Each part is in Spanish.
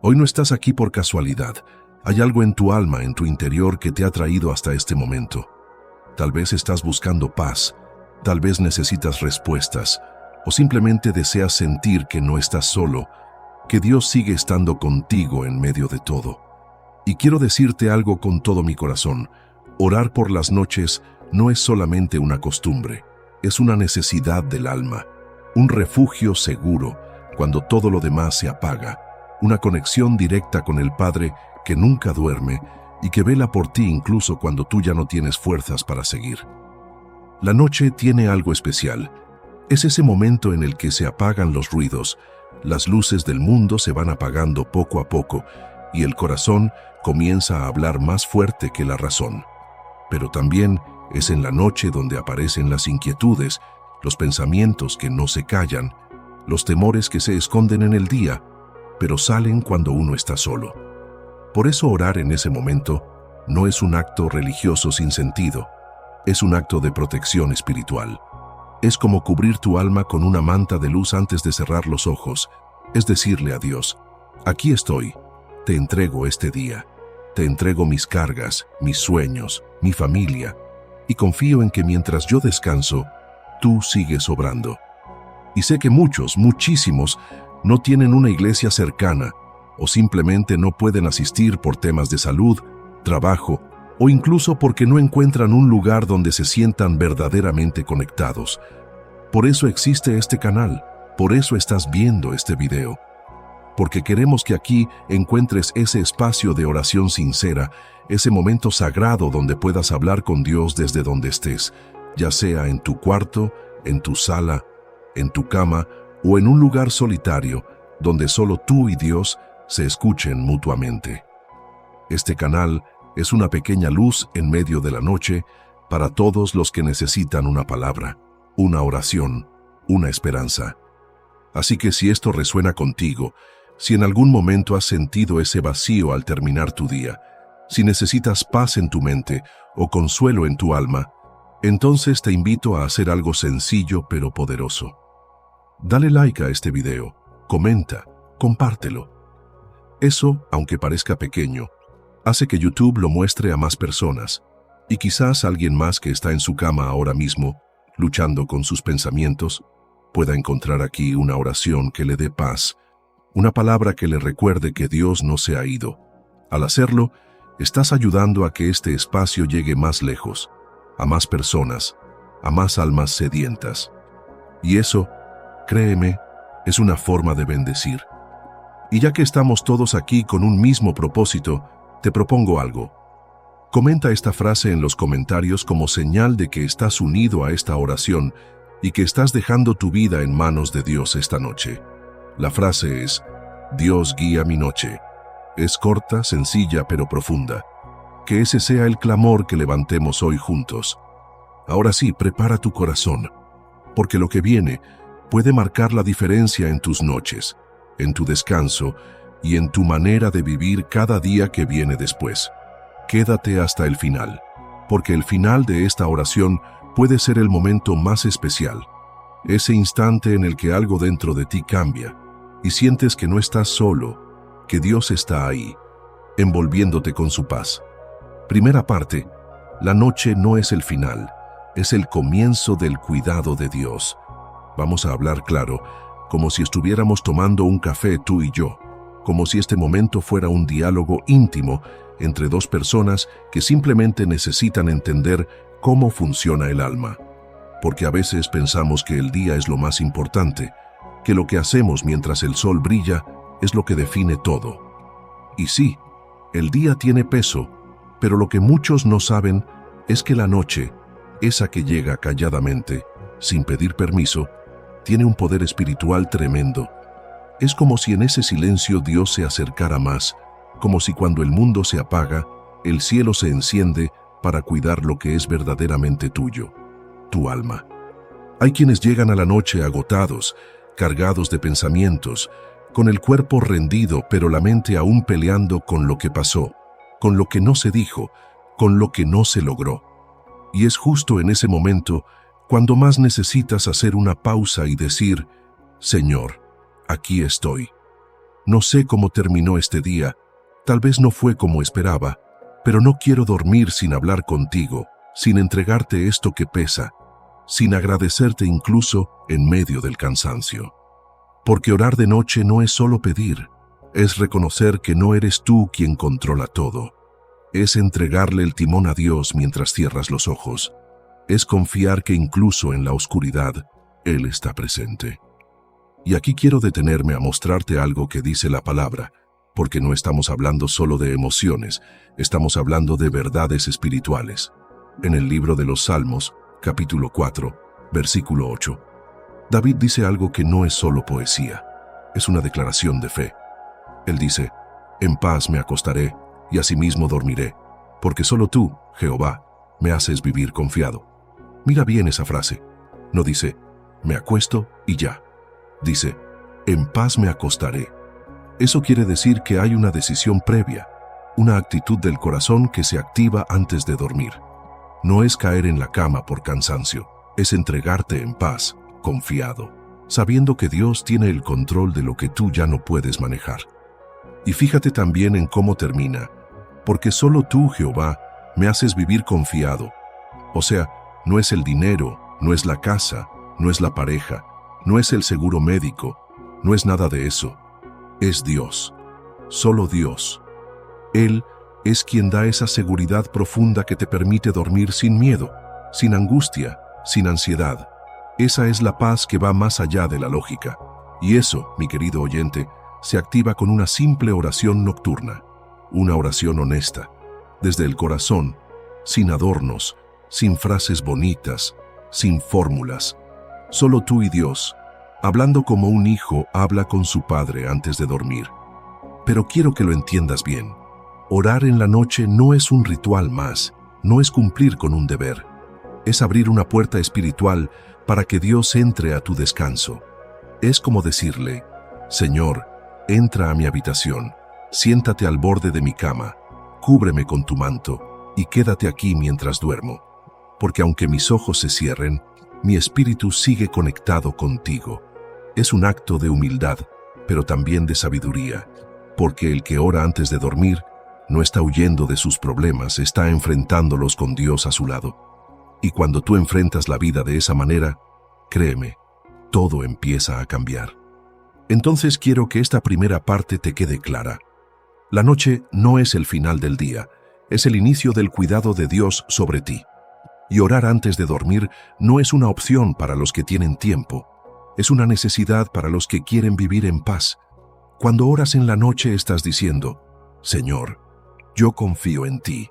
Hoy no estás aquí por casualidad. Hay algo en tu alma, en tu interior, que te ha traído hasta este momento. Tal vez estás buscando paz, tal vez necesitas respuestas, o simplemente deseas sentir que no estás solo, que Dios sigue estando contigo en medio de todo. Y quiero decirte algo con todo mi corazón. Orar por las noches no es solamente una costumbre, es una necesidad del alma, un refugio seguro cuando todo lo demás se apaga, una conexión directa con el Padre que nunca duerme y que vela por ti incluso cuando tú ya no tienes fuerzas para seguir. La noche tiene algo especial. Es ese momento en el que se apagan los ruidos, las luces del mundo se van apagando poco a poco y el corazón comienza a hablar más fuerte que la razón. Pero también es en la noche donde aparecen las inquietudes, los pensamientos que no se callan, los temores que se esconden en el día, pero salen cuando uno está solo. Por eso orar en ese momento no es un acto religioso sin sentido, es un acto de protección espiritual. Es como cubrir tu alma con una manta de luz antes de cerrar los ojos, es decirle a Dios: aquí estoy, te entrego este día, te entrego mis cargas, mis sueños, mi familia, y confío en que mientras yo descanso, tú sigues obrando. Y sé que muchos, muchísimos, no tienen una iglesia cercana, o simplemente no pueden asistir por temas de salud, trabajo, o incluso porque no encuentran un lugar donde se sientan verdaderamente conectados. Por eso existe este canal, por eso estás viendo este video. Porque queremos que aquí encuentres ese espacio de oración sincera, ese momento sagrado donde puedas hablar con Dios desde donde estés, ya sea en tu cuarto, en tu sala, en tu cama o en un lugar solitario donde solo tú y Dios se escuchen mutuamente. Este canal es una pequeña luz en medio de la noche para todos los que necesitan una palabra, una oración, una esperanza. Así que si esto resuena contigo, si en algún momento has sentido ese vacío al terminar tu día, si necesitas paz en tu mente o consuelo en tu alma, entonces te invito a hacer algo sencillo pero poderoso. Dale like a este video, comenta, compártelo. Eso, aunque parezca pequeño, hace que YouTube lo muestre a más personas, y quizás alguien más que está en su cama ahora mismo, luchando con sus pensamientos, pueda encontrar aquí una oración que le dé paz, una palabra que le recuerde que Dios no se ha ido. Al hacerlo, estás ayudando a que este espacio llegue más lejos, a más personas, a más almas sedientas. Y eso, créeme, es una forma de bendecir. Y ya que estamos todos aquí con un mismo propósito, te propongo algo. Comenta esta frase en los comentarios como señal de que estás unido a esta oración y que estás dejando tu vida en manos de Dios esta noche. La frase es: Dios guía mi noche. Es corta, sencilla, pero profunda. Que ese sea el clamor que levantemos hoy juntos. Ahora sí, prepara tu corazón, porque lo que viene puede marcar la diferencia en tus noches, en tu descanso y en tu manera de vivir cada día que viene después. Quédate hasta el final, porque el final de esta oración puede ser el momento más especial, ese instante en el que algo dentro de ti cambia y sientes que no estás solo, que Dios está ahí, envolviéndote con su paz. Primera parte: la noche no es el final, es el comienzo del cuidado de Dios. Vamos a hablar claro, como si estuviéramos tomando un café tú y yo, como si este momento fuera un diálogo íntimo entre dos personas que simplemente necesitan entender cómo funciona el alma. Porque a veces pensamos que el día es lo más importante, que lo que hacemos mientras el sol brilla es lo que define todo. Y sí, el día tiene peso, pero lo que muchos no saben es que la noche, esa que llega calladamente, sin pedir permiso, tiene un poder espiritual tremendo. Es como si en ese silencio Dios se acercara más, como si cuando el mundo se apaga, el cielo se enciende para cuidar lo que es verdaderamente tuyo, tu alma. Hay quienes llegan a la noche agotados, cargados de pensamientos, con el cuerpo rendido pero la mente aún peleando con lo que pasó, con lo que no se dijo, con lo que no se logró. Y es justo en ese momento cuando más necesitas hacer una pausa y decir: Señor, aquí estoy. no sé cómo terminó este día, tal vez no fue como esperaba, pero no quiero dormir sin hablar contigo, sin entregarte esto que pesa, sin agradecerte incluso en medio del cansancio. Porque orar de noche no es solo pedir, es reconocer que no eres tú quien controla todo. Es entregarle el timón a Dios mientras cierras los ojos. Es confiar que incluso en la oscuridad, Él está presente. Y aquí quiero detenerme a mostrarte algo que dice la palabra, porque no estamos hablando solo de emociones, estamos hablando de verdades espirituales. En el libro de los Salmos, capítulo 4, versículo 8, David dice algo que no es solo poesía, es una declaración de fe. Él dice, «En paz me acostaré y asimismo dormiré, porque solo tú, Jehová, me haces vivir confiado». Mira bien esa frase. No dice, «Me acuesto y ya». Dice, «En paz me acostaré». Eso quiere decir que hay una decisión previa, una actitud del corazón que se activa antes de dormir. No es caer en la cama por cansancio, es entregarte en paz, confiado, sabiendo que Dios tiene el control de lo que tú ya no puedes manejar. Y fíjate también en cómo termina, porque solo tú, Jehová, me haces vivir confiado. O sea, no es el dinero, no es la casa, no es la pareja, no es el seguro médico, no es nada de eso. Es Dios, solo Dios. Él es quien da esa seguridad profunda que te permite dormir sin miedo, sin angustia, sin ansiedad. Esa es la paz que va más allá de la lógica. Y eso, mi querido oyente, se activa con una simple oración nocturna, una oración honesta, desde el corazón, sin adornos, sin frases bonitas, sin fórmulas. Solo tú y Dios, hablando como un hijo habla con su padre antes de dormir. Pero quiero que lo entiendas bien. Orar en la noche no es un ritual más, no es cumplir con un deber. Es abrir una puerta espiritual para que Dios entre a tu descanso. Es como decirle, Señor, entra a mi habitación, siéntate al borde de mi cama, cúbreme con tu manto y quédate aquí mientras duermo. Porque aunque mis ojos se cierren, mi espíritu sigue conectado contigo. Es un acto de humildad, pero también de sabiduría, porque el que ora antes de dormir no está huyendo de sus problemas, está enfrentándolos con Dios a su lado. Y cuando tú enfrentas la vida de esa manera, créeme, todo empieza a cambiar. Entonces quiero que esta primera parte te quede clara. La noche no es el final del día, es el inicio del cuidado de Dios sobre ti. Y orar antes de dormir no es una opción para los que tienen tiempo, es una necesidad para los que quieren vivir en paz. Cuando oras en la noche estás diciendo, Señor, yo confío en ti,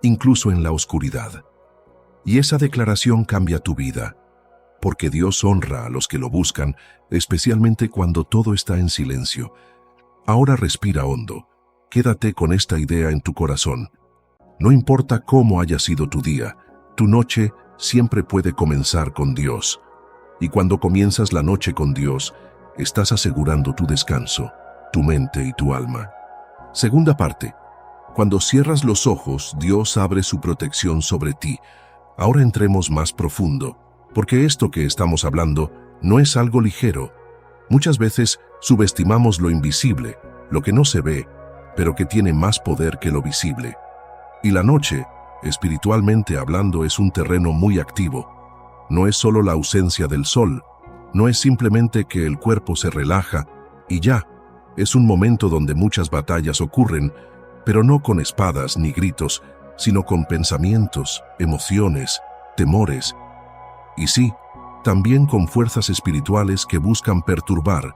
incluso en la oscuridad. Y esa declaración cambia tu vida, porque Dios honra a los que lo buscan, especialmente cuando todo está en silencio. Ahora respira hondo, quédate con esta idea en tu corazón. No importa cómo haya sido tu día, tu noche siempre puede comenzar con Dios. Y cuando comienzas la noche con Dios, estás asegurando tu descanso, tu mente y tu alma. Segunda parte. Cuando cierras los ojos, Dios abre su protección sobre ti. Ahora entremos más profundo, porque esto que estamos hablando no es algo ligero. Muchas veces subestimamos lo invisible, lo que no se ve, pero que tiene más poder que lo visible. Y la noche, espiritualmente hablando, es un terreno muy activo. No es solo la ausencia del sol, no es simplemente que el cuerpo se relaja y ya. Es un momento donde muchas batallas ocurren, pero no con espadas ni gritos, sino con pensamientos, emociones, temores. Y sí, también con fuerzas espirituales que buscan perturbar,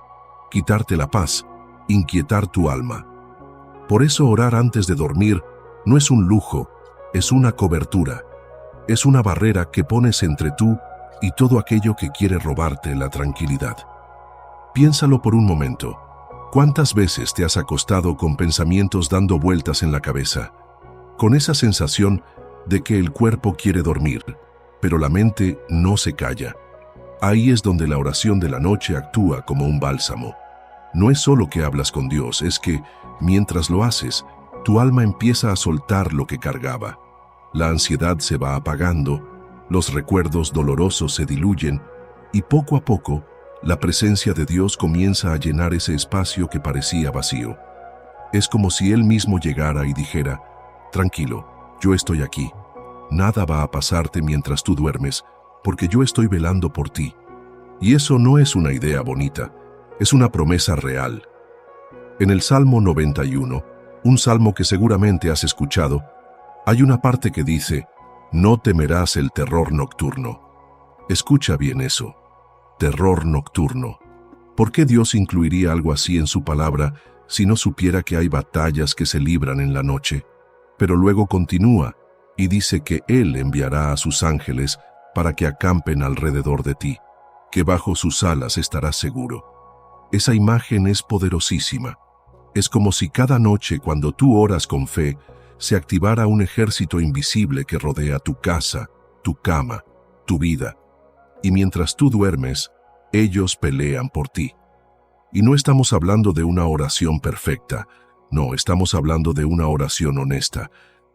quitarte la paz, inquietar tu alma. Por eso orar antes de dormir no es un lujo, es una cobertura. Es una barrera que pones entre tú y todo aquello que quiere robarte la tranquilidad. Piénsalo por un momento. ¿Cuántas veces te has acostado con pensamientos dando vueltas en la cabeza? Con esa sensación de que el cuerpo quiere dormir, pero la mente no se calla. Ahí es donde la oración de la noche actúa como un bálsamo. No es solo que hablas con Dios, es que, mientras lo haces, tu alma empieza a soltar lo que cargaba. La ansiedad se va apagando, los recuerdos dolorosos se diluyen y poco a poco la presencia de Dios comienza a llenar ese espacio que parecía vacío. Es como si Él mismo llegara y dijera: tranquilo, yo estoy aquí. Nada va a pasarte mientras tú duermes, porque yo estoy velando por ti. Y eso no es una idea bonita, es una promesa real. En el Salmo 91, un salmo que seguramente has escuchado, hay una parte que dice: no temerás el terror nocturno. Escucha bien eso. Terror nocturno. ¿Por qué Dios incluiría algo así en su palabra si no supiera que hay batallas que se libran en la noche? Pero luego continúa y dice que Él enviará a sus ángeles para que acampen alrededor de ti, que bajo sus alas estarás seguro. Esa imagen es poderosísima. Es como si cada noche, cuando tú oras con fe, se activara un ejército invisible que rodea tu casa, tu cama, tu vida. Y mientras tú duermes, ellos pelean por ti. Y no estamos hablando de una oración perfecta, no, estamos hablando de una oración honesta.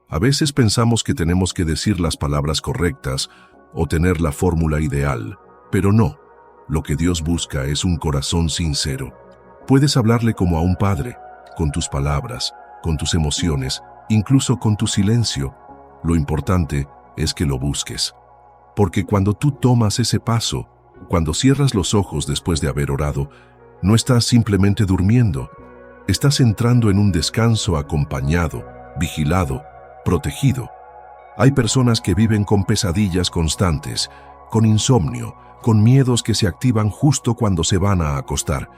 A veces pensamos que tenemos que decir las palabras correctas o tener la fórmula ideal, pero no. Lo que Dios busca es un corazón sincero. Puedes hablarle como a un padre, con tus palabras, con tus emociones, incluso con tu silencio. Lo importante es que lo busques. Porque cuando tú tomas ese paso, cuando cierras los ojos después de haber orado, no estás simplemente durmiendo. Estás entrando en un descanso acompañado, vigilado, protegido. Hay personas que viven con pesadillas constantes, con insomnio, con miedos que se activan justo cuando se van a acostar.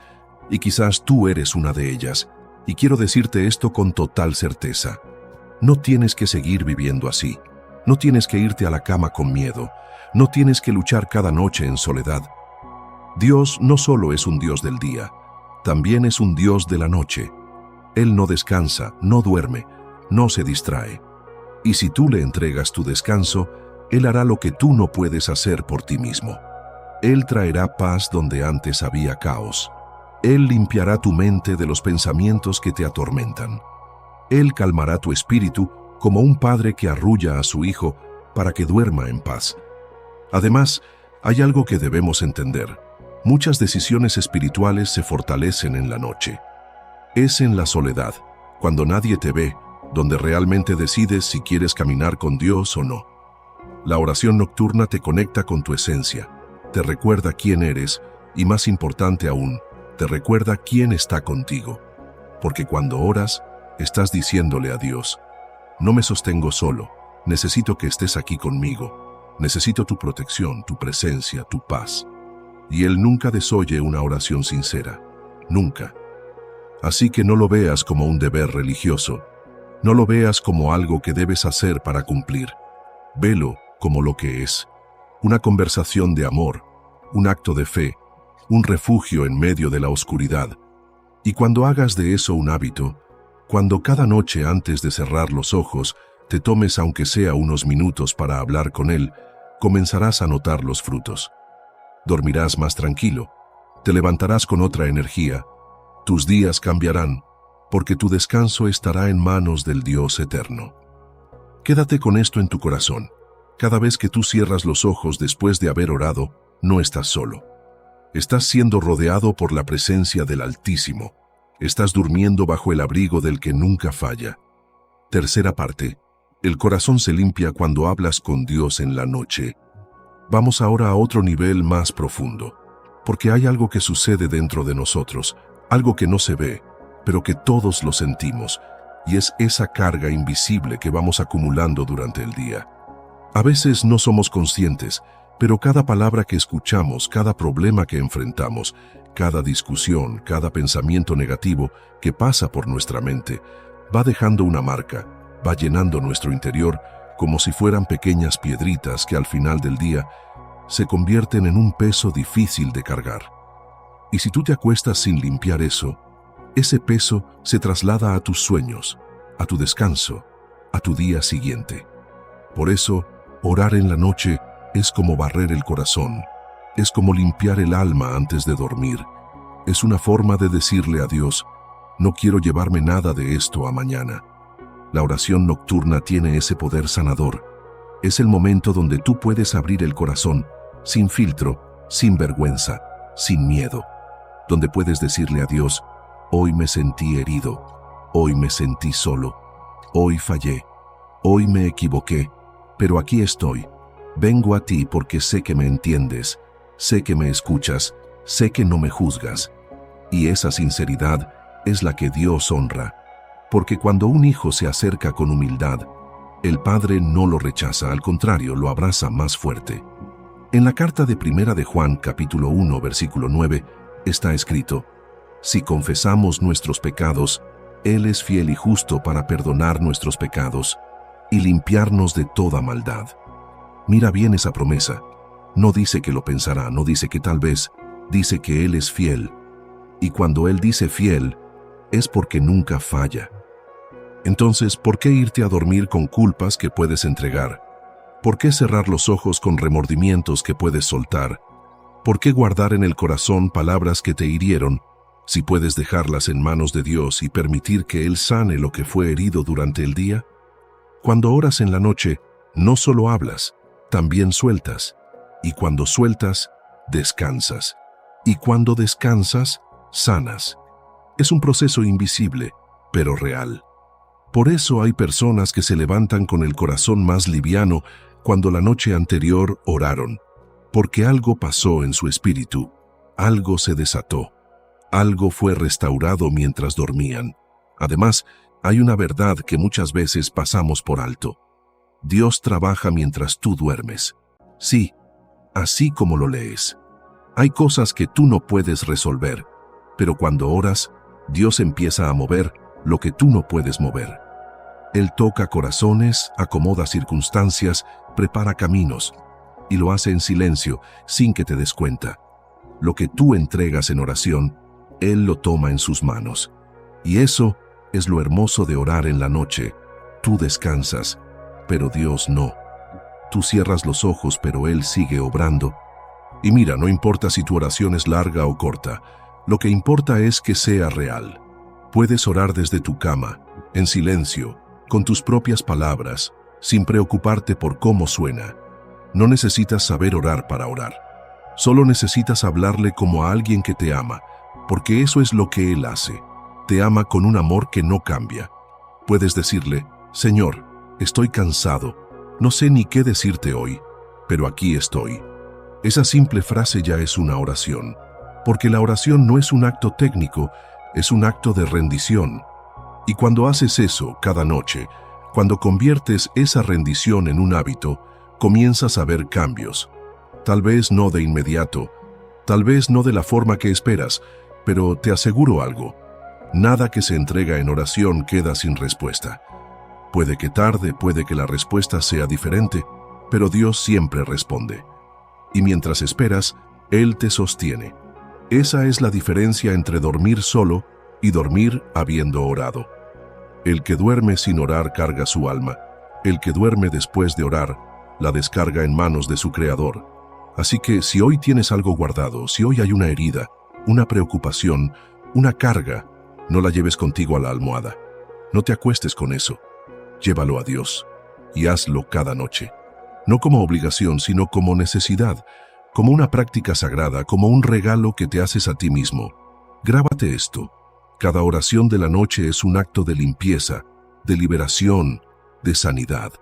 Y quizás tú eres una de ellas. Y quiero decirte esto con total certeza. No tienes que seguir viviendo así. No tienes que irte a la cama con miedo. No tienes que luchar cada noche en soledad. Dios no solo es un Dios del día, también es un Dios de la noche. Él no descansa, no duerme, no se distrae. Y si tú le entregas tu descanso, Él hará lo que tú no puedes hacer por ti mismo. Él traerá paz donde antes había caos. Él limpiará tu mente de los pensamientos que te atormentan. Él calmará tu espíritu como un padre que arrulla a su hijo para que duerma en paz. Además, hay algo que debemos entender. Muchas decisiones espirituales se fortalecen en la noche. Es en la soledad, cuando nadie te ve, donde realmente decides si quieres caminar con Dios o no. La oración nocturna te conecta con tu esencia, te recuerda quién eres y, más importante aún, te recuerda quién está contigo. Porque cuando oras, estás diciéndole a Dios: no me sostengo solo, necesito que estés aquí conmigo. Necesito tu protección, tu presencia, tu paz. Y Él nunca desoye una oración sincera. Nunca. Así que no lo veas como un deber religioso. No lo veas como algo que debes hacer para cumplir. Velo como lo que es. Una conversación de amor, un acto de fe, un refugio en medio de la oscuridad. Y cuando hagas de eso un hábito, cuando cada noche antes de cerrar los ojos te tomes aunque sea unos minutos para hablar con Él, comenzarás a notar los frutos. Dormirás más tranquilo, te levantarás con otra energía, tus días cambiarán, porque tu descanso estará en manos del Dios eterno. Quédate con esto en tu corazón. Cada vez que tú cierras los ojos después de haber orado, no estás solo. Estás siendo rodeado por la presencia del Altísimo. Estás durmiendo bajo el abrigo del que nunca falla. Tercera parte. El corazón se limpia cuando hablas con Dios en la noche. Vamos ahora a otro nivel más profundo, porque hay algo que sucede dentro de nosotros, algo que no se ve, pero que todos lo sentimos, y es esa carga invisible que vamos acumulando durante el día. A veces no somos conscientes, pero cada palabra que escuchamos, cada problema que enfrentamos, cada discusión, cada pensamiento negativo que pasa por nuestra mente, va dejando una marca, va llenando nuestro interior como si fueran pequeñas piedritas que al final del día se convierten en un peso difícil de cargar. Y si tú te acuestas sin limpiar eso, ese peso se traslada a tus sueños, a tu descanso, a tu día siguiente. Por eso, orar en la noche es como barrer el corazón, es como limpiar el alma antes de dormir. Es una forma de decirle a Dios: no quiero llevarme nada de esto a mañana. La oración nocturna tiene ese poder sanador. Es el momento donde tú puedes abrir el corazón, sin filtro, sin vergüenza, sin miedo, donde puedes decirle a Dios: hoy me sentí herido, hoy me sentí solo, hoy fallé, hoy me equivoqué, pero aquí estoy. Vengo a ti porque sé que me entiendes, sé que me escuchas, sé que no me juzgas. Y esa sinceridad es la que Dios honra, porque cuando un hijo se acerca con humildad, el Padre no lo rechaza, al contrario, lo abraza más fuerte. En la carta de Primera de Juan, capítulo 1, versículo 9, está escrito: si confesamos nuestros pecados, Él es fiel y justo para perdonar nuestros pecados y limpiarnos de toda maldad. Mira bien esa promesa. No dice que lo pensará, no dice que tal vez, dice que Él es fiel. Y cuando Él dice fiel, es porque nunca falla. Entonces, ¿por qué irte a dormir con culpas que puedes entregar? ¿Por qué cerrar los ojos con remordimientos que puedes soltar? ¿Por qué guardar en el corazón palabras que te hirieron, si puedes dejarlas en manos de Dios y permitir que Él sane lo que fue herido durante el día? Cuando oras en la noche, no solo hablas, también sueltas. Y cuando sueltas, descansas. Y cuando descansas, sanas. Es un proceso invisible, pero real. Por eso hay personas que se levantan con el corazón más liviano cuando la noche anterior oraron, porque algo pasó en su espíritu, algo se desató, algo fue restaurado mientras dormían. Además, hay una verdad que muchas veces pasamos por alto. Dios trabaja mientras tú duermes. Sí, así como lo lees. Hay cosas que tú no puedes resolver, pero cuando oras, Dios empieza a mover lo que tú no puedes mover. Él toca corazones, acomoda circunstancias, prepara caminos, y lo hace en silencio, sin que te des cuenta. Lo que tú entregas en oración, Él lo toma en sus manos. Y eso es lo hermoso de orar en la noche. Tú descansas, pero Dios no. Tú cierras los ojos, pero Él sigue obrando. Y mira, no importa si tu oración es larga o corta, lo que importa es que sea real. Puedes orar desde tu cama, en silencio, con tus propias palabras, sin preocuparte por cómo suena. No necesitas saber orar para orar. Solo necesitas hablarle como a alguien que te ama, porque eso es lo que Él hace. Te ama con un amor que no cambia. Puedes decirle: Señor, estoy cansado, no sé ni qué decirte hoy, pero aquí estoy. Esa simple frase ya es una oración, porque la oración no es un acto técnico, es un acto de rendición. Y cuando haces eso cada noche, cuando conviertes esa rendición en un hábito, comienzas a ver cambios. Tal vez no de inmediato, tal vez no de la forma que esperas, pero te aseguro algo: nada que se entrega en oración queda sin respuesta. Puede que tarde, puede que la respuesta sea diferente, pero Dios siempre responde. Y mientras esperas, Él te sostiene. Esa es la diferencia entre dormir solo y dormir habiendo orado. El que duerme sin orar carga su alma. El que duerme después de orar, la descarga en manos de su Creador. Así que si hoy tienes algo guardado, si hoy hay una herida, una preocupación, una carga, no la lleves contigo a la almohada. No te acuestes con eso. Llévalo a Dios y hazlo cada noche. No como obligación, sino como necesidad, como una práctica sagrada, como un regalo que te haces a ti mismo. Grábate esto. Cada oración de la noche es un acto de limpieza, de liberación, de sanidad.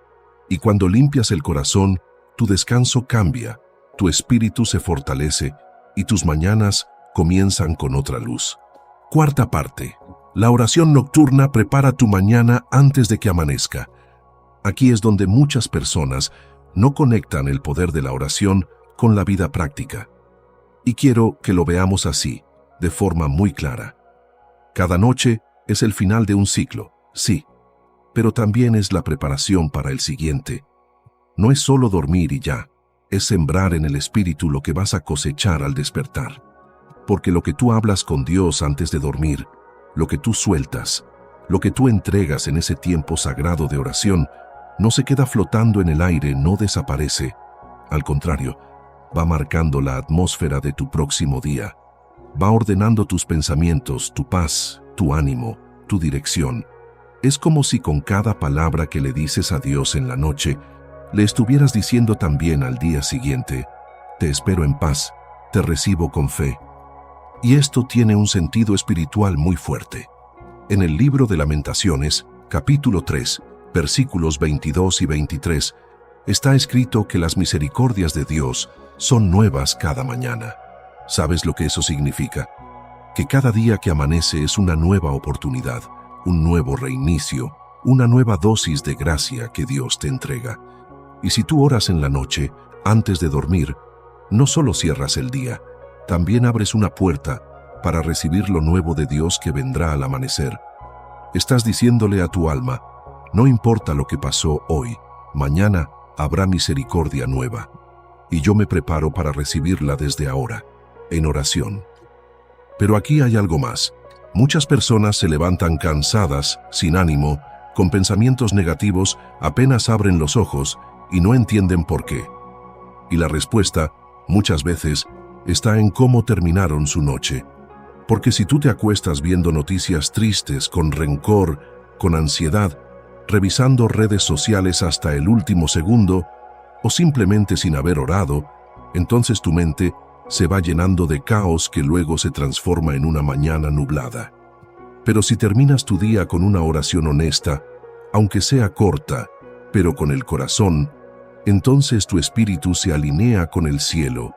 Y cuando limpias el corazón, tu descanso cambia, tu espíritu se fortalece y tus mañanas comienzan con otra luz. Cuarta parte. La oración nocturna prepara tu mañana antes de que amanezca. Aquí es donde muchas personas no conectan el poder de la oración con la vida práctica. Y quiero que lo veamos así, de forma muy clara. Cada noche es el final de un ciclo, sí, pero también es la preparación para el siguiente. No es solo dormir y ya, es sembrar en el espíritu lo que vas a cosechar al despertar. Porque lo que tú hablas con Dios antes de dormir, lo que tú sueltas, lo que tú entregas en ese tiempo sagrado de oración, no se queda flotando en el aire, no desaparece. Al contrario, va marcando la atmósfera de tu próximo día. Va ordenando tus pensamientos, tu paz, tu ánimo, tu dirección. Es como si con cada palabra que le dices a Dios en la noche, le estuvieras diciendo también al día siguiente: te espero en paz, te recibo con fe. Y esto tiene un sentido espiritual muy fuerte. En el libro de Lamentaciones, capítulo 3, versículos 22 y 23, está escrito que las misericordias de Dios son nuevas cada mañana. ¿Sabes lo que eso significa? Que cada día que amanece es una nueva oportunidad, un nuevo reinicio, una nueva dosis de gracia que Dios te entrega. Y si tú oras en la noche, antes de dormir, no solo cierras el día, también abres una puerta para recibir lo nuevo de Dios que vendrá al amanecer. Estás diciéndole a tu alma, no importa lo que pasó hoy, mañana habrá misericordia nueva. Y yo me preparo para recibirla desde ahora, en oración. Pero aquí hay algo más. Muchas personas se levantan cansadas, sin ánimo, con pensamientos negativos, apenas abren los ojos y no entienden por qué. Y la respuesta, muchas veces, está en cómo terminaron su noche. Porque si tú te acuestas viendo noticias tristes, con rencor, con ansiedad, revisando redes sociales hasta el último segundo, o simplemente sin haber orado, entonces tu mente se va llenando de caos que luego se transforma en una mañana nublada. Pero si terminas tu día con una oración honesta, aunque sea corta, pero con el corazón, entonces tu espíritu se alinea con el cielo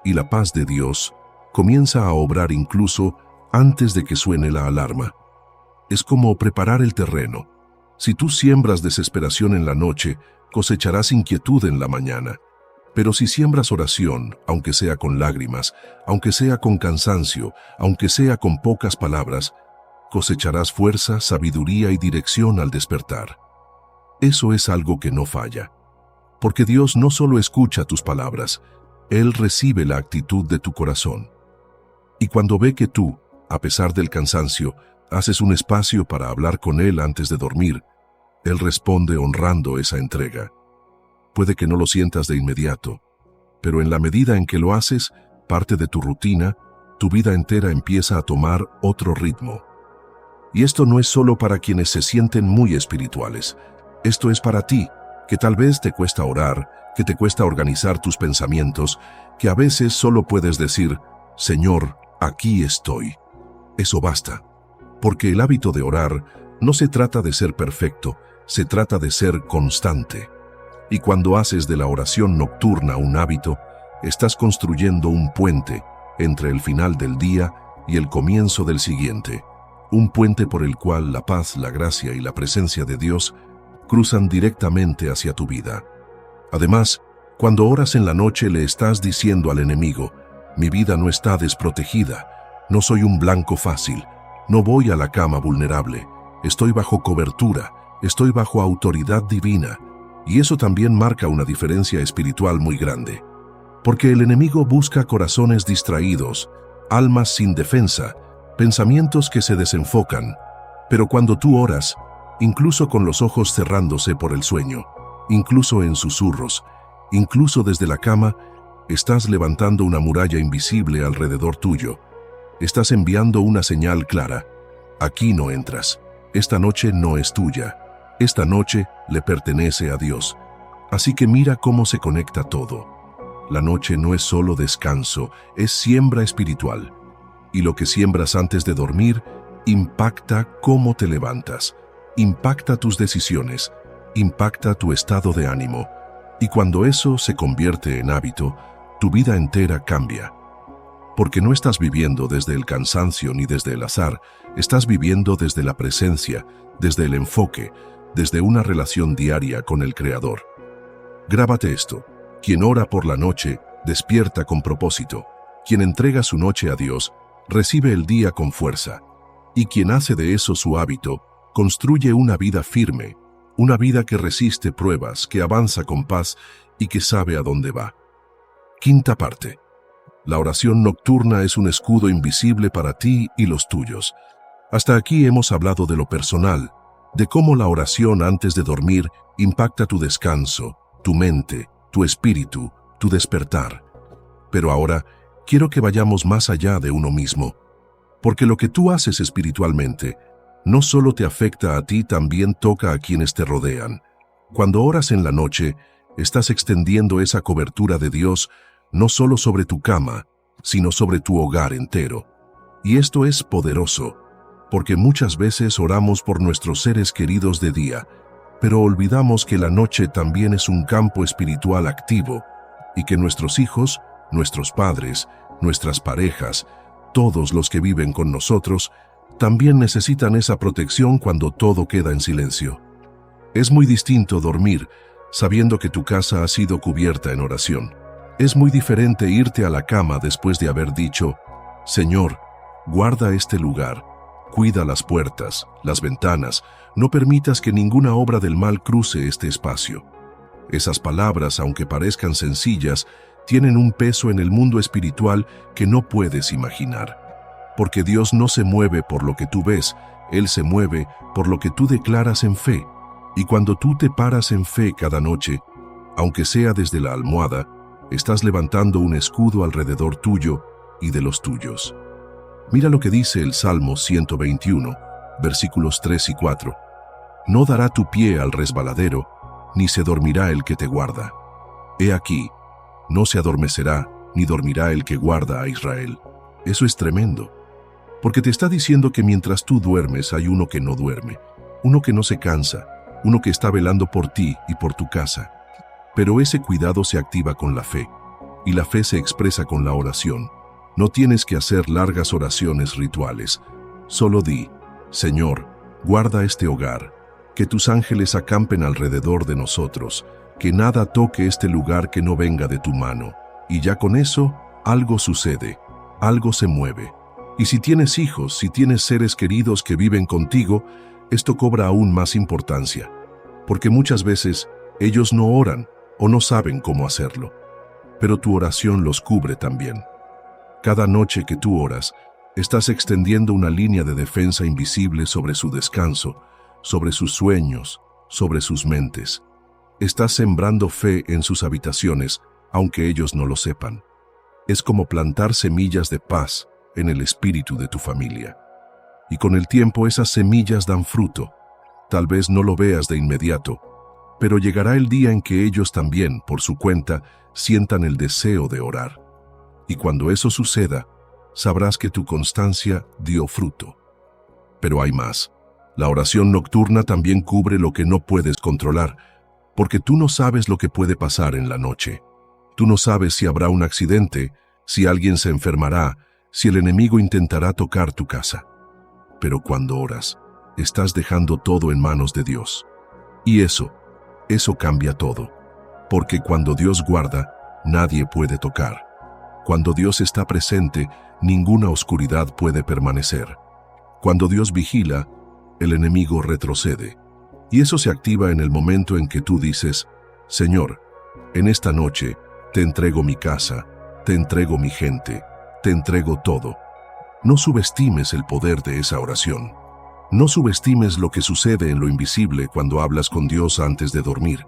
y la paz de Dios comienza a obrar incluso antes de que suene la alarma. Es como preparar el terreno. Si tú siembras desesperación en la noche, cosecharás inquietud en la mañana. Pero si siembras oración, aunque sea con lágrimas, aunque sea con cansancio, aunque sea con pocas palabras, cosecharás fuerza, sabiduría y dirección al despertar. Eso es algo que no falla. Porque Dios no solo escucha tus palabras, Él recibe la actitud de tu corazón. Y cuando ve que tú, a pesar del cansancio, haces un espacio para hablar con Él antes de dormir, Él responde honrando esa entrega. Puede que no lo sientas de inmediato, pero en la medida en que lo haces, parte de tu rutina, tu vida entera empieza a tomar otro ritmo. Y esto no es solo para quienes se sienten muy espirituales. Esto es para ti, que tal vez te cuesta orar, que te cuesta organizar tus pensamientos, que a veces solo puedes decir, Señor, aquí estoy. Eso basta, porque el hábito de orar no se trata de ser perfecto, se trata de ser constante. Y cuando haces de la oración nocturna un hábito, estás construyendo un puente entre el final del día y el comienzo del siguiente. Un puente por el cual la paz, la gracia y la presencia de Dios cruzan directamente hacia tu vida. Además, cuando oras en la noche le estás diciendo al enemigo, mi vida no está desprotegida, no soy un blanco fácil, no voy a la cama vulnerable, estoy bajo cobertura, estoy bajo autoridad divina. Y eso también marca una diferencia espiritual muy grande. Porque el enemigo busca corazones distraídos, almas sin defensa, pensamientos que se desenfocan. Pero cuando tú oras, incluso con los ojos cerrándose por el sueño, incluso en susurros, incluso desde la cama, estás levantando una muralla invisible alrededor tuyo. Estás enviando una señal clara. Aquí no entras. Esta noche no es tuya. Esta noche le pertenece a Dios. Así que mira cómo se conecta todo. La noche no es solo descanso, es siembra espiritual. Y lo que siembras antes de dormir impacta cómo te levantas, impacta tus decisiones, impacta tu estado de ánimo. Y cuando eso se convierte en hábito, tu vida entera cambia. Porque no estás viviendo desde el cansancio ni desde el azar, estás viviendo desde la presencia, desde el enfoque, desde una relación diaria con el Creador. Grábate esto. Quien ora por la noche, despierta con propósito. Quien entrega su noche a Dios, recibe el día con fuerza. Y quien hace de eso su hábito, construye una vida firme, una vida que resiste pruebas, que avanza con paz y que sabe a dónde va. Quinta parte. La oración nocturna es un escudo invisible para ti y los tuyos. Hasta aquí hemos hablado de lo personal, de cómo la oración antes de dormir impacta tu descanso, tu mente, tu espíritu, tu despertar. Pero ahora quiero que vayamos más allá de uno mismo, porque lo que tú haces espiritualmente no solo te afecta a ti, también toca a quienes te rodean. Cuando oras en la noche, estás extendiendo esa cobertura de Dios no solo sobre tu cama, sino sobre tu hogar entero. Y esto es poderoso, porque muchas veces oramos por nuestros seres queridos de día, pero olvidamos que la noche también es un campo espiritual activo y que nuestros hijos, nuestros padres, nuestras parejas, todos los que viven con nosotros, también necesitan esa protección cuando todo queda en silencio. Es muy distinto dormir sabiendo que tu casa ha sido cubierta en oración. Es muy diferente irte a la cama después de haber dicho, Señor, guarda este lugar, cuida las puertas, las ventanas, no permitas que ninguna obra del mal cruce este espacio. Esas palabras, aunque parezcan sencillas, tienen un peso en el mundo espiritual que no puedes imaginar. Porque Dios no se mueve por lo que tú ves, Él se mueve por lo que tú declaras en fe. Y cuando tú te paras en fe cada noche, aunque sea desde la almohada, estás levantando un escudo alrededor tuyo y de los tuyos. Mira lo que dice el Salmo 121, versículos 3 y 4. No dará tu pie al resbaladero, ni se dormirá el que te guarda. He aquí, no se adormecerá, ni dormirá el que guarda a Israel. Eso es tremendo, porque te está diciendo que mientras tú duermes hay uno que no duerme, uno que no se cansa, uno que está velando por ti y por tu casa. Pero ese cuidado se activa con la fe, y la fe se expresa con la oración. No tienes que hacer largas oraciones rituales. Solo di, Señor, guarda este hogar, que tus ángeles acampen alrededor de nosotros, que nada toque este lugar que no venga de tu mano. Y ya con eso, algo sucede, algo se mueve. Y si tienes hijos, si tienes seres queridos que viven contigo, esto cobra aún más importancia, porque muchas veces ellos no oran o no saben cómo hacerlo, pero tu oración los cubre también. Cada noche que tú oras, estás extendiendo una línea de defensa invisible sobre su descanso, sobre sus sueños, sobre sus mentes. Estás sembrando fe en sus habitaciones, aunque ellos no lo sepan. Es como plantar semillas de paz en el espíritu de tu familia. Y con el tiempo esas semillas dan fruto. Tal vez no lo veas de inmediato, pero llegará el día en que ellos también, por su cuenta, sientan el deseo de orar. Y cuando eso suceda, sabrás que tu constancia dio fruto. Pero hay más. La oración nocturna también cubre lo que no puedes controlar, porque tú no sabes lo que puede pasar en la noche. Tú no sabes si habrá un accidente, si alguien se enfermará, si el enemigo intentará tocar tu casa. Pero cuando oras, estás dejando todo en manos de Dios. Y eso cambia todo. Porque cuando Dios guarda, nadie puede tocar. Cuando Dios está presente, ninguna oscuridad puede permanecer. Cuando Dios vigila, el enemigo retrocede. Y eso se activa en el momento en que tú dices, Señor, en esta noche te entrego mi casa, te entrego mi gente, te entrego todo. No subestimes el poder de esa oración. No subestimes lo que sucede en lo invisible cuando hablas con Dios antes de dormir,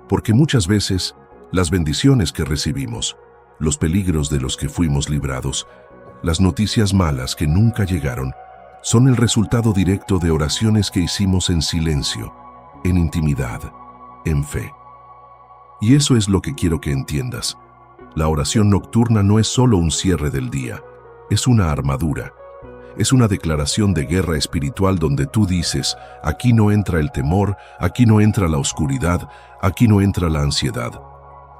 porque muchas veces las bendiciones que recibimos, los peligros de los que fuimos librados, las noticias malas que nunca llegaron, son el resultado directo de oraciones que hicimos en silencio, en intimidad, en fe. Y eso es lo que quiero que entiendas. La oración nocturna no es solo un cierre del día, es una armadura. Es una declaración de guerra espiritual donde tú dices, aquí no entra el temor, aquí no entra la oscuridad, aquí no entra la ansiedad,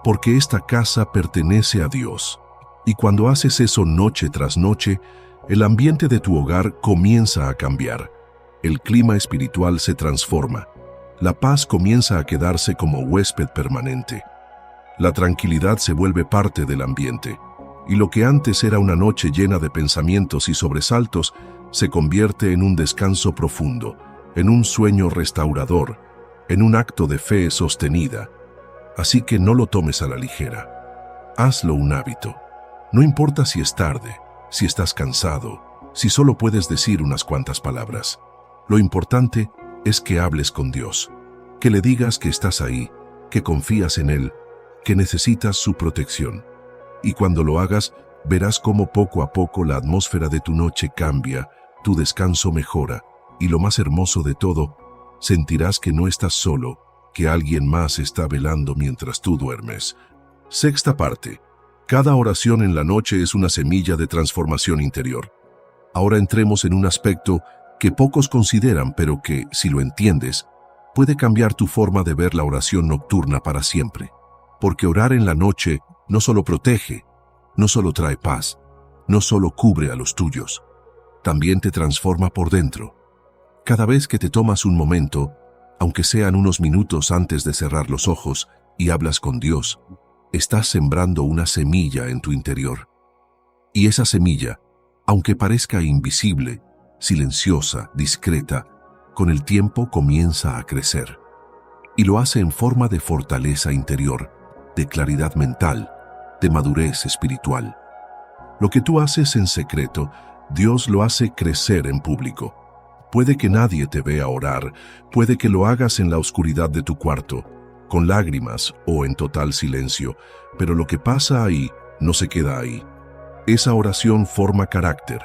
porque esta casa pertenece a Dios. Y cuando haces eso noche tras noche, el ambiente de tu hogar comienza a cambiar. El clima espiritual se transforma. La paz comienza a quedarse como huésped permanente. La tranquilidad se vuelve parte del ambiente. Y lo que antes era una noche llena de pensamientos y sobresaltos, se convierte en un descanso profundo, en un sueño restaurador, en un acto de fe sostenida. Así que no lo tomes a la ligera. Hazlo un hábito. No importa si es tarde, si estás cansado, si solo puedes decir unas cuantas palabras. Lo importante es que hables con Dios, que le digas que estás ahí, que confías en Él, que necesitas su protección. Y cuando lo hagas, verás cómo poco a poco la atmósfera de tu noche cambia, tu descanso mejora, y lo más hermoso de todo, sentirás que no estás solo, que alguien más está velando mientras tú duermes. Sexta parte. Cada oración en la noche es una semilla de transformación interior. Ahora entremos en un aspecto que pocos consideran, pero que, si lo entiendes, puede cambiar tu forma de ver la oración nocturna para siempre. Porque orar en la noche no solo protege, no solo trae paz, no solo cubre a los tuyos, también te transforma por dentro. Cada vez que te tomas un momento, aunque sean unos minutos antes de cerrar los ojos, y hablas con Dios, estás sembrando una semilla en tu interior. Y esa semilla, aunque parezca invisible, silenciosa, discreta, con el tiempo comienza a crecer. Y lo hace en forma de fortaleza interior, de claridad mental, de madurez espiritual. Lo que tú haces en secreto, Dios lo hace crecer en público. Puede que nadie te vea orar, puede que lo hagas en la oscuridad de tu cuarto, con lágrimas o en total silencio, pero lo que pasa ahí no se queda ahí. Esa oración forma carácter,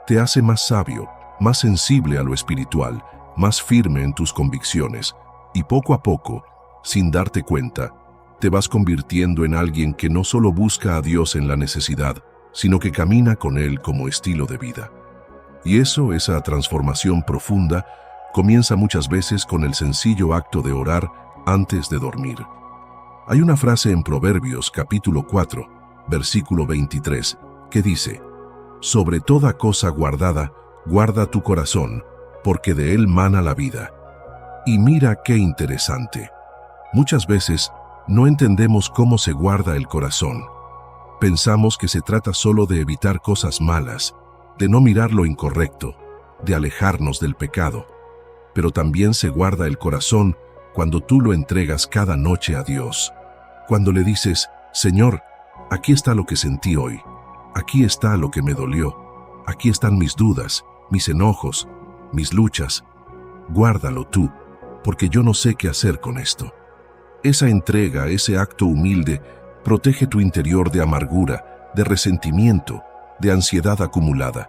te hace más sabio, más sensible a lo espiritual, más firme en tus convicciones, y poco a poco, sin darte cuenta, te vas convirtiendo en alguien que no solo busca a Dios en la necesidad, sino que camina con Él como estilo de vida. Y esa transformación profunda, comienza muchas veces con el sencillo acto de orar antes de dormir. Hay una frase en Proverbios capítulo 4, versículo 23, que dice: «Sobre toda cosa guardada, guarda tu corazón, porque de él mana la vida». Y mira qué interesante. Muchas veces no entendemos cómo se guarda el corazón. Pensamos que se trata solo de evitar cosas malas, de no mirar lo incorrecto, de alejarnos del pecado. Pero también se guarda el corazón cuando tú lo entregas cada noche a Dios. Cuando le dices: «Señor, aquí está lo que sentí hoy. Aquí está lo que me dolió. Aquí están mis dudas, mis enojos, mis luchas. Guárdalo tú, porque yo no sé qué hacer con esto». Esa entrega, ese acto humilde, protege tu interior de amargura, de resentimiento, de ansiedad acumulada.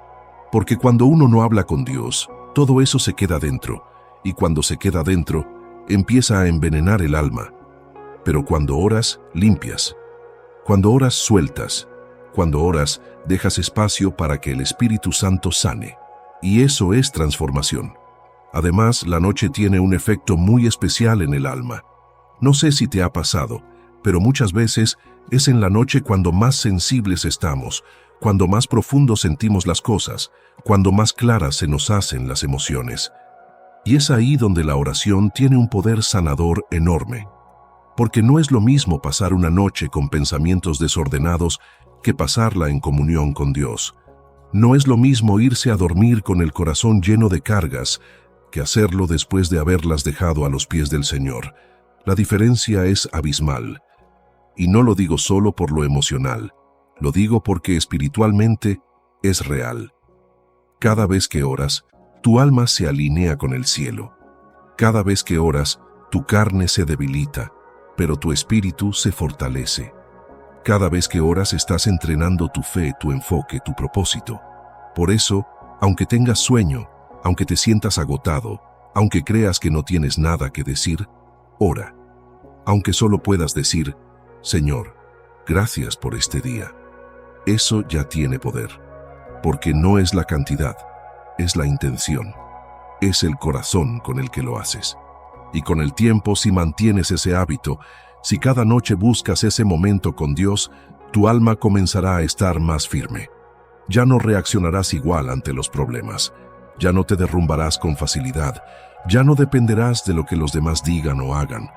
Porque cuando uno no habla con Dios, todo eso se queda dentro, y cuando se queda dentro, empieza a envenenar el alma. Pero cuando oras, limpias. Cuando oras, sueltas. Cuando oras, dejas espacio para que el Espíritu Santo sane. Y eso es transformación. Además, la noche tiene un efecto muy especial en el alma. No sé si te ha pasado, pero muchas veces es en la noche cuando más sensibles estamos, cuando más profundo sentimos las cosas, cuando más claras se nos hacen las emociones. Y es ahí donde la oración tiene un poder sanador enorme. Porque no es lo mismo pasar una noche con pensamientos desordenados que pasarla en comunión con Dios. No es lo mismo irse a dormir con el corazón lleno de cargas que hacerlo después de haberlas dejado a los pies del Señor. La diferencia es abismal. Y no lo digo solo por lo emocional, lo digo porque espiritualmente es real. Cada vez que oras, tu alma se alinea con el cielo. Cada vez que oras, tu carne se debilita, pero tu espíritu se fortalece. Cada vez que oras estás entrenando tu fe, tu enfoque, tu propósito. Por eso, aunque tengas sueño, aunque te sientas agotado, aunque creas que no tienes nada que decir, ora. Aunque solo puedas decir: «Señor, gracias por este día». Eso ya tiene poder, porque no es la cantidad, es la intención, es el corazón con el que lo haces. Y con el tiempo, si mantienes ese hábito, si cada noche buscas ese momento con Dios, tu alma comenzará a estar más firme. Ya no reaccionarás igual ante los problemas, ya no te derrumbarás con facilidad, ya no dependerás de lo que los demás digan o hagan,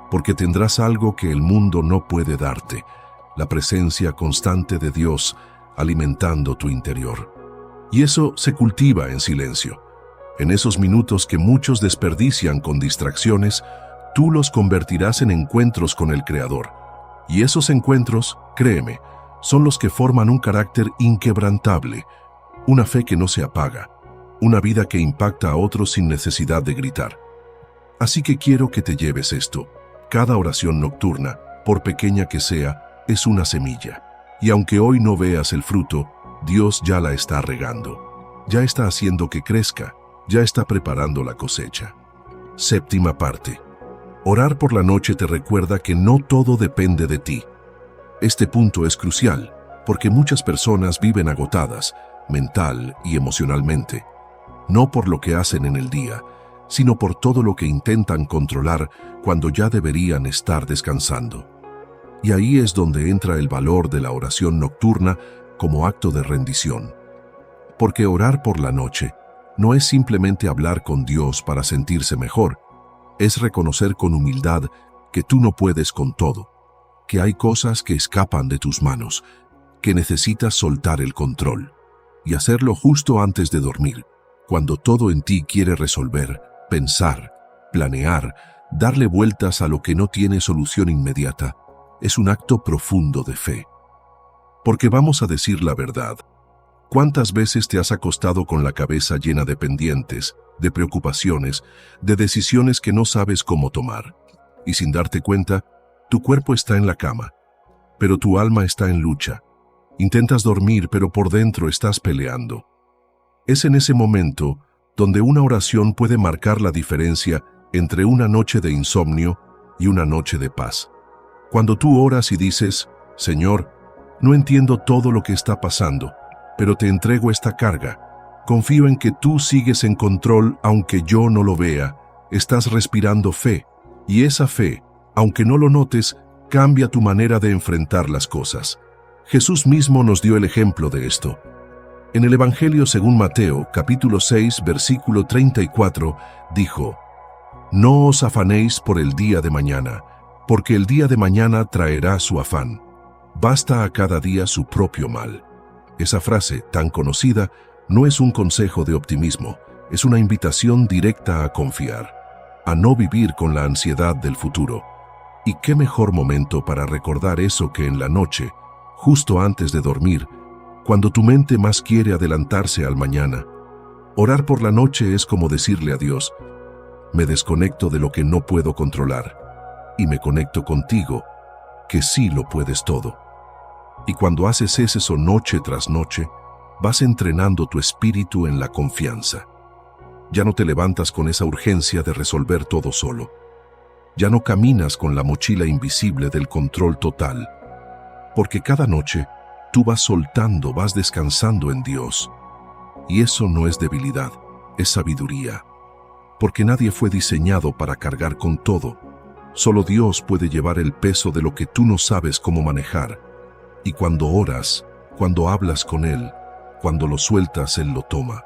porque tendrás algo que el mundo no puede darte, la presencia constante de Dios alimentando tu interior. Y eso se cultiva en silencio. En esos minutos que muchos desperdician con distracciones, tú los convertirás en encuentros con el Creador. Y esos encuentros, créeme, son los que forman un carácter inquebrantable, una fe que no se apaga, una vida que impacta a otros sin necesidad de gritar. Así que quiero que te lleves esto. Cada oración nocturna, por pequeña que sea, es una semilla. Y aunque hoy no veas el fruto, Dios ya la está regando. Ya está haciendo que crezca, ya está preparando la cosecha. Séptima parte. Orar por la noche te recuerda que no todo depende de ti. Este punto es crucial, porque muchas personas viven agotadas, mental y emocionalmente, no por lo que hacen en el día, sino por todo lo que intentan controlar cuando ya deberían estar descansando. Y ahí es donde entra el valor de la oración nocturna como acto de rendición. Porque orar por la noche no es simplemente hablar con Dios para sentirse mejor, es reconocer con humildad que tú no puedes con todo, que hay cosas que escapan de tus manos, que necesitas soltar el control, y hacerlo justo antes de dormir, cuando todo en ti quiere resolver, pensar, planear, darle vueltas a lo que no tiene solución inmediata. Es un acto profundo de fe. Porque vamos a decir la verdad, ¿cuántas veces te has acostado con la cabeza llena de pendientes, de preocupaciones, de decisiones que no sabes cómo tomar? Y sin darte cuenta, tu cuerpo está en la cama, pero tu alma está en lucha. Intentas dormir, pero por dentro estás peleando. Es en ese momento donde una oración puede marcar la diferencia entre una noche de insomnio y una noche de paz. Cuando tú oras y dices, Señor, no entiendo todo lo que está pasando, pero te entrego esta carga. Confío en que tú sigues en control aunque yo no lo vea. Estás respirando fe, y esa fe, aunque no lo notes, cambia tu manera de enfrentar las cosas. Jesús mismo nos dio el ejemplo de esto. En el Evangelio según Mateo, capítulo 6, versículo 34, dijo, No os afanéis por el día de mañana, porque el día de mañana traerá su afán. Basta a cada día su propio mal. Esa frase, tan conocida, no es un consejo de optimismo, es una invitación directa a confiar, a no vivir con la ansiedad del futuro. ¿Y qué mejor momento para recordar eso que en la noche, justo antes de dormir, cuando tu mente más quiere adelantarse al mañana? Orar por la noche es como decirle a Dios, me desconecto de lo que no puedo controlar y me conecto contigo, que sí lo puedes todo. Y cuando haces eso noche tras noche, vas entrenando tu espíritu en la confianza. Ya no te levantas con esa urgencia de resolver todo solo. Ya no caminas con la mochila invisible del control total, porque cada noche tú vas soltando, vas descansando en Dios. Y eso no es debilidad, es sabiduría. Porque nadie fue diseñado para cargar con todo. Solo Dios puede llevar el peso de lo que tú no sabes cómo manejar. Y cuando oras, cuando hablas con Él, cuando lo sueltas, Él lo toma.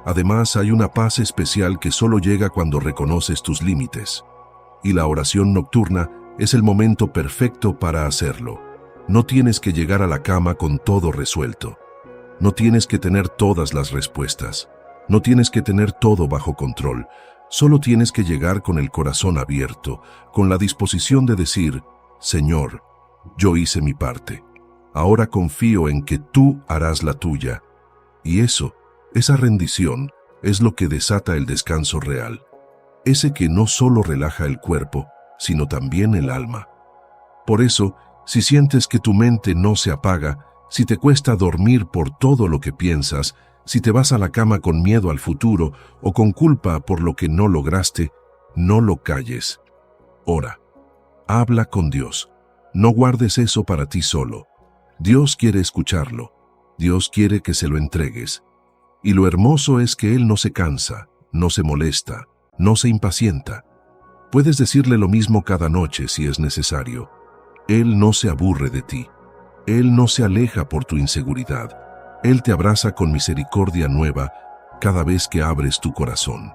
Además, hay una paz especial que solo llega cuando reconoces tus límites. Y la oración nocturna es el momento perfecto para hacerlo. No tienes que llegar a la cama con todo resuelto. No tienes que tener todas las respuestas. No tienes que tener todo bajo control. Solo tienes que llegar con el corazón abierto, con la disposición de decir, Señor, yo hice mi parte. Ahora confío en que tú harás la tuya. Y esa rendición, es lo que desata el descanso real. Ese que no solo relaja el cuerpo, sino también el alma. Por eso, si sientes que tu mente no se apaga, si te cuesta dormir por todo lo que piensas, si te vas a la cama con miedo al futuro o con culpa por lo que no lograste, no lo calles. Ora. Habla con Dios. No guardes eso para ti solo. Dios quiere escucharlo. Dios quiere que se lo entregues. Y lo hermoso es que Él no se cansa, no se molesta, no se impacienta. Puedes decirle lo mismo cada noche si es necesario. Él no se aburre de ti. Él no se aleja por tu inseguridad. Él te abraza con misericordia nueva cada vez que abres tu corazón.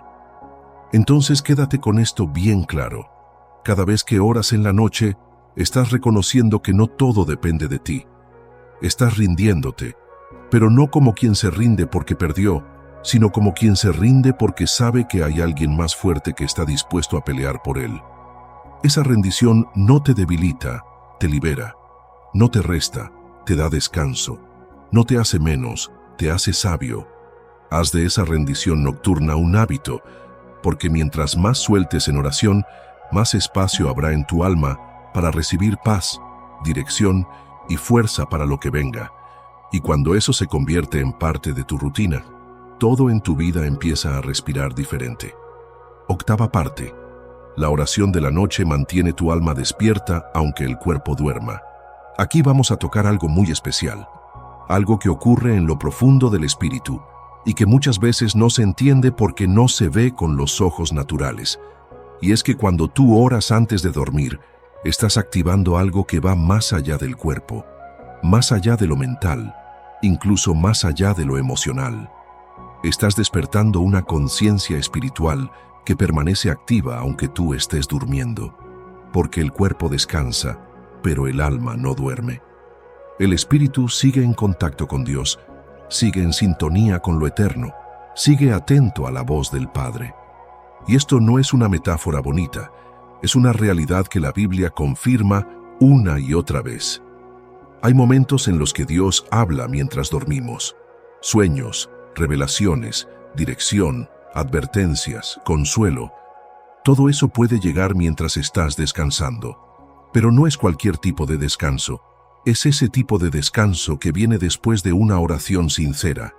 Entonces quédate con esto bien claro. Cada vez que oras en la noche, estás reconociendo que no todo depende de ti. Estás rindiéndote, pero no como quien se rinde porque perdió, sino como quien se rinde porque sabe que hay alguien más fuerte que está dispuesto a pelear por él. Esa rendición no te debilita, te libera. No te resta, te da descanso. No te hace menos, te hace sabio. Haz de esa rendición nocturna un hábito, porque mientras más sueltes en oración, más espacio habrá en tu alma para recibir paz, dirección y fuerza para lo que venga. Y cuando eso se convierte en parte de tu rutina, todo en tu vida empieza a respirar diferente. Octava parte. La oración de la noche mantiene tu alma despierta aunque el cuerpo duerma. Aquí vamos a tocar algo muy especial, algo que ocurre en lo profundo del espíritu y que muchas veces no se entiende porque no se ve con los ojos naturales. Y es que cuando tú oras antes de dormir, estás activando algo que va más allá del cuerpo, más allá de lo mental, incluso más allá de lo emocional. Estás despertando una conciencia espiritual que permanece activa aunque tú estés durmiendo, porque el cuerpo descansa, pero el alma no duerme. El espíritu sigue en contacto con Dios, sigue en sintonía con lo eterno, sigue atento a la voz del Padre. Y esto no es una metáfora bonita, es una realidad que la Biblia confirma una y otra vez. Hay momentos en los que Dios habla mientras dormimos. Sueños, revelaciones, dirección, advertencias, consuelo. Todo eso puede llegar mientras estás descansando. Pero no es cualquier tipo de descanso. Es ese tipo de descanso que viene después de una oración sincera.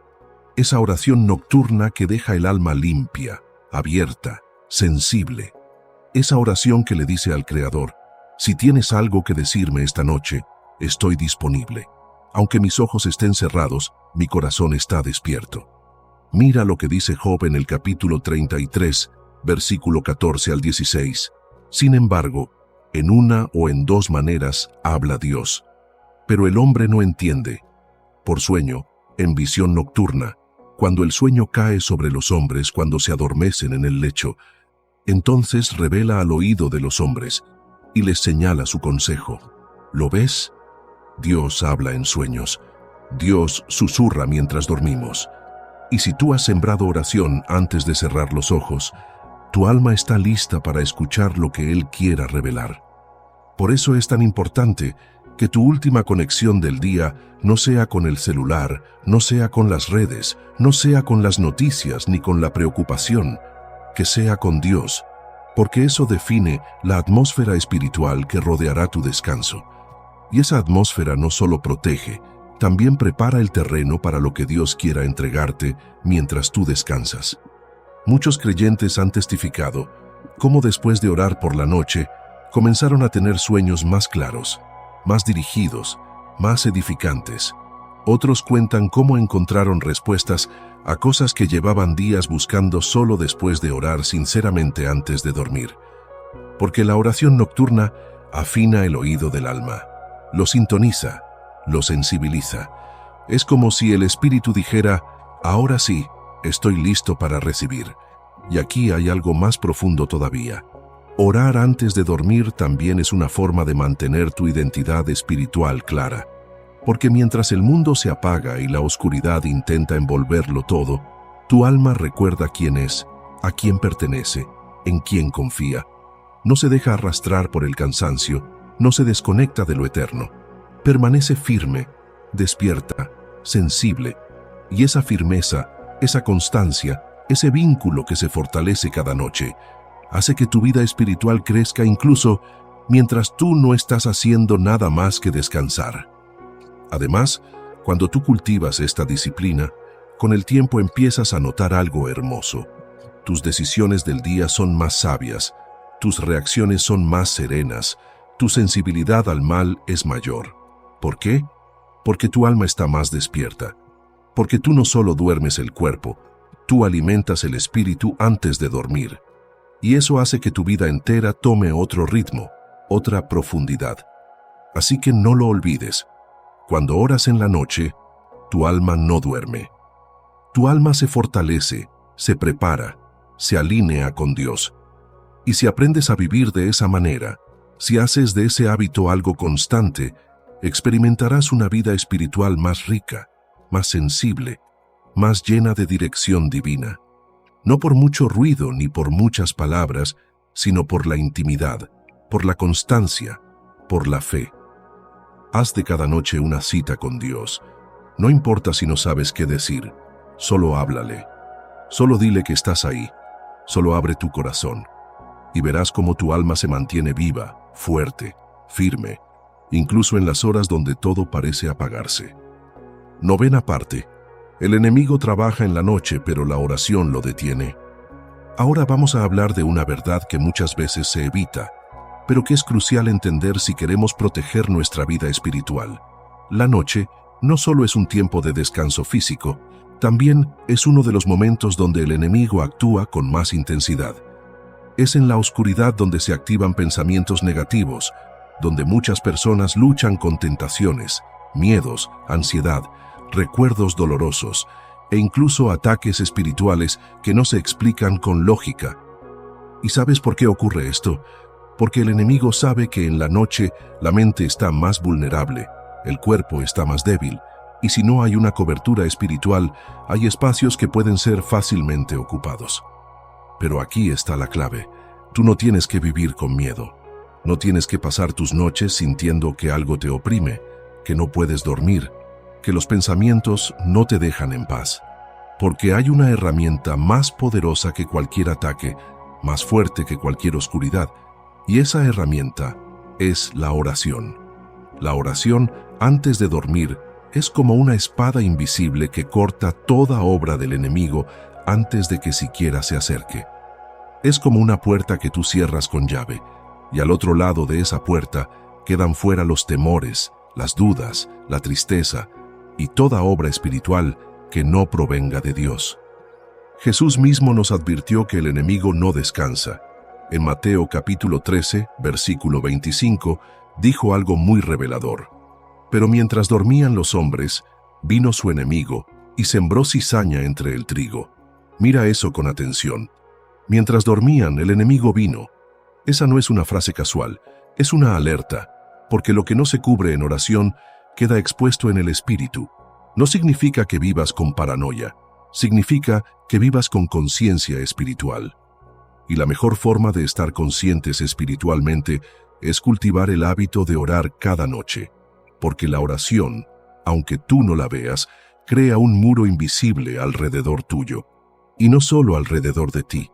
Esa oración nocturna que deja el alma limpia, abierta, sensible. Esa oración que le dice al Creador: si tienes algo que decirme esta noche, estoy disponible. Aunque mis ojos estén cerrados, mi corazón está despierto. Mira lo que dice Job en el capítulo 33, versículo 14 al 16. Sin embargo, en una o en dos maneras habla Dios. Pero el hombre no entiende. Por sueño, en visión nocturna, cuando el sueño cae sobre los hombres cuando se adormecen en el lecho, entonces revela al oído de los hombres y les señala su consejo. ¿Lo ves? Dios habla en sueños. Dios susurra mientras dormimos. Y si tú has sembrado oración antes de cerrar los ojos, tu alma está lista para escuchar lo que Él quiera revelar. Por eso es tan importante que tu última conexión del día no sea con el celular, no sea con las redes, no sea con las noticias ni con la preocupación, que sea con Dios, porque eso define la atmósfera espiritual que rodeará tu descanso. Y esa atmósfera no solo protege, también prepara el terreno para lo que Dios quiera entregarte mientras tú descansas. Muchos creyentes han testificado cómo después de orar por la noche, comenzaron a tener sueños más claros, más dirigidos, más edificantes. Otros cuentan cómo encontraron respuestas a cosas que llevaban días buscando solo después de orar sinceramente antes de dormir. Porque la oración nocturna afina el oído del alma, lo sintoniza, lo sensibiliza. Es como si el espíritu dijera: ahora sí, estoy listo para recibir. Y aquí hay algo más profundo todavía. Orar antes de dormir también es una forma de mantener tu identidad espiritual clara. Porque mientras el mundo se apaga y la oscuridad intenta envolverlo todo, tu alma recuerda quién es, a quién pertenece, en quién confía. No se deja arrastrar por el cansancio, no se desconecta de lo eterno. Permanece firme, despierta, sensible. Y esa firmeza, esa constancia, ese vínculo que se fortalece cada noche, hace que tu vida espiritual crezca incluso mientras tú no estás haciendo nada más que descansar. Además, cuando tú cultivas esta disciplina, con el tiempo empiezas a notar algo hermoso. Tus decisiones del día son más sabias, tus reacciones son más serenas, tu sensibilidad al mal es mayor. ¿Por qué? Porque tu alma está más despierta. Porque tú no solo duermes el cuerpo, tú alimentas el espíritu antes de dormir. Y eso hace que tu vida entera tome otro ritmo, otra profundidad. Así que no lo olvides. Cuando oras en la noche, tu alma no duerme. Tu alma se fortalece, se prepara, se alinea con Dios. Y si aprendes a vivir de esa manera, si haces de ese hábito algo constante, experimentarás una vida espiritual más rica, más sensible, más llena de dirección divina. No por mucho ruido ni por muchas palabras, sino por la intimidad, por la constancia, por la fe. Haz de cada noche una cita con Dios. No importa si no sabes qué decir, solo háblale. Solo dile que estás ahí, solo abre tu corazón. Y verás cómo tu alma se mantiene viva, fuerte, firme, incluso en las horas donde todo parece apagarse. Novena parte. El enemigo trabaja en la noche, pero la oración lo detiene. Ahora vamos a hablar de una verdad que muchas veces se evita, pero que es crucial entender si queremos proteger nuestra vida espiritual. La noche no solo es un tiempo de descanso físico, también es uno de los momentos donde el enemigo actúa con más intensidad. Es en la oscuridad donde se activan pensamientos negativos, donde muchas personas luchan con tentaciones, miedos, ansiedad, recuerdos dolorosos e incluso ataques espirituales que no se explican con lógica. ¿Y sabes por qué ocurre esto? Porque el enemigo sabe que en la noche la mente está más vulnerable, el cuerpo está más débil, y si no hay una cobertura espiritual, hay espacios que pueden ser fácilmente ocupados. Pero aquí está la clave. Tú no tienes que vivir con miedo. No tienes que pasar tus noches sintiendo que algo te oprime, que no puedes dormir, que los pensamientos no te dejan en paz. Porque hay una herramienta más poderosa que cualquier ataque, más fuerte que cualquier oscuridad, y esa herramienta es la oración. La oración, antes de dormir, es como una espada invisible que corta toda obra del enemigo antes de que siquiera se acerque. Es como una puerta que tú cierras con llave, y al otro lado de esa puerta quedan fuera los temores, las dudas, la tristeza y toda obra espiritual que no provenga de Dios. Jesús mismo nos advirtió que el enemigo no descansa. En Mateo capítulo 13, versículo 25, dijo algo muy revelador. Pero mientras dormían los hombres, vino su enemigo y sembró cizaña entre el trigo. Mira eso con atención. Mientras dormían, el enemigo vino. Esa no es una frase casual, es una alerta, porque lo que no se cubre en oración queda expuesto en el espíritu. No significa que vivas con paranoia, significa que vivas con conciencia espiritual. Y la mejor forma de estar conscientes espiritualmente es cultivar el hábito de orar cada noche, porque la oración, aunque tú no la veas, crea un muro invisible alrededor tuyo, y no solo alrededor de ti.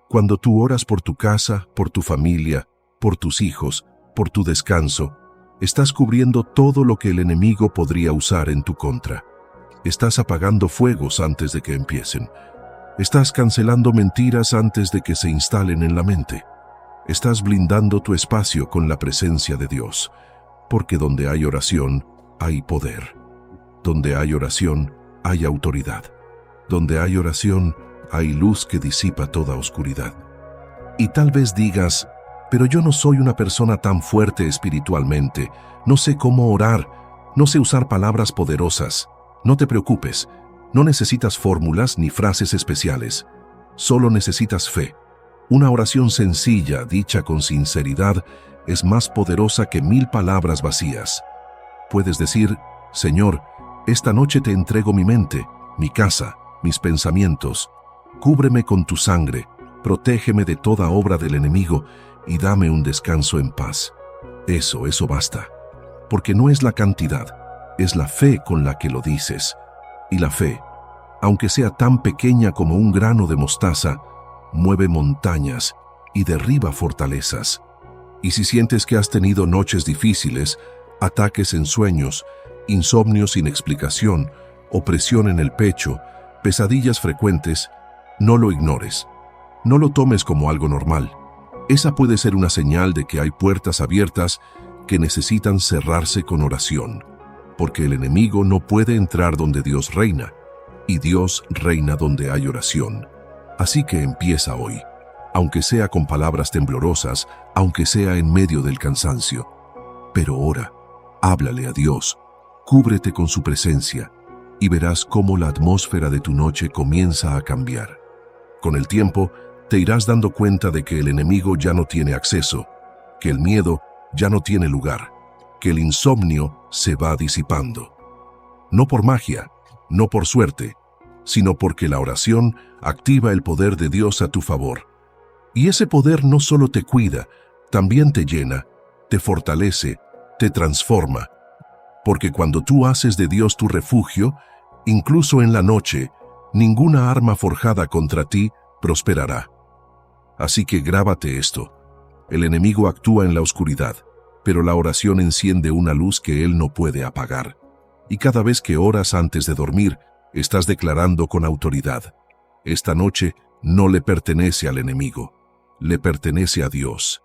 Cuando tú oras por tu casa, por tu familia, por tus hijos, por tu descanso, estás cubriendo todo lo que el enemigo podría usar en tu contra. Estás apagando fuegos antes de que empiecen. Estás cancelando mentiras antes de que se instalen en la mente. Estás blindando tu espacio con la presencia de Dios, porque donde hay oración, hay poder. Donde hay oración, hay autoridad. Donde hay oración, hay luz que disipa toda oscuridad. Y tal vez digas, pero yo no soy una persona tan fuerte espiritualmente, no sé cómo orar, no sé usar palabras poderosas. No te preocupes, no necesitas fórmulas ni frases especiales, solo necesitas fe. Una oración sencilla, dicha con sinceridad, es más poderosa que 1000 palabras vacías. Puedes decir, Señor, esta noche te entrego mi mente, mi casa, mis pensamientos. Cúbreme con tu sangre, protégeme de toda obra del enemigo y dame un descanso en paz. Eso basta. Porque no es la cantidad, es la fe con la que lo dices. Y la fe, aunque sea tan pequeña como un grano de mostaza, mueve montañas y derriba fortalezas. Y si sientes que has tenido noches difíciles, ataques en sueños, insomnio sin explicación, opresión en el pecho, pesadillas frecuentes, no lo ignores. No lo tomes como algo normal. Esa puede ser una señal de que hay puertas abiertas que necesitan cerrarse con oración, porque el enemigo no puede entrar donde Dios reina, y Dios reina donde hay oración. Así que empieza hoy, aunque sea con palabras temblorosas, aunque sea en medio del cansancio. Pero ora, háblale a Dios, cúbrete con su presencia, y verás cómo la atmósfera de tu noche comienza a cambiar. Con el tiempo, te irás dando cuenta de que el enemigo ya no tiene acceso, que el miedo ya no tiene lugar, que el insomnio se va disipando. No por magia, no por suerte, sino porque la oración activa el poder de Dios a tu favor. Y ese poder no solo te cuida, también te llena, te fortalece, te transforma. Porque cuando tú haces de Dios tu refugio, incluso en la noche, ninguna arma forjada contra ti prosperará. Así que grábate esto. El enemigo actúa en la oscuridad, pero la oración enciende una luz que él no puede apagar. Y cada vez que oras antes de dormir, estás declarando con autoridad: esta noche no le pertenece al enemigo, le pertenece a Dios.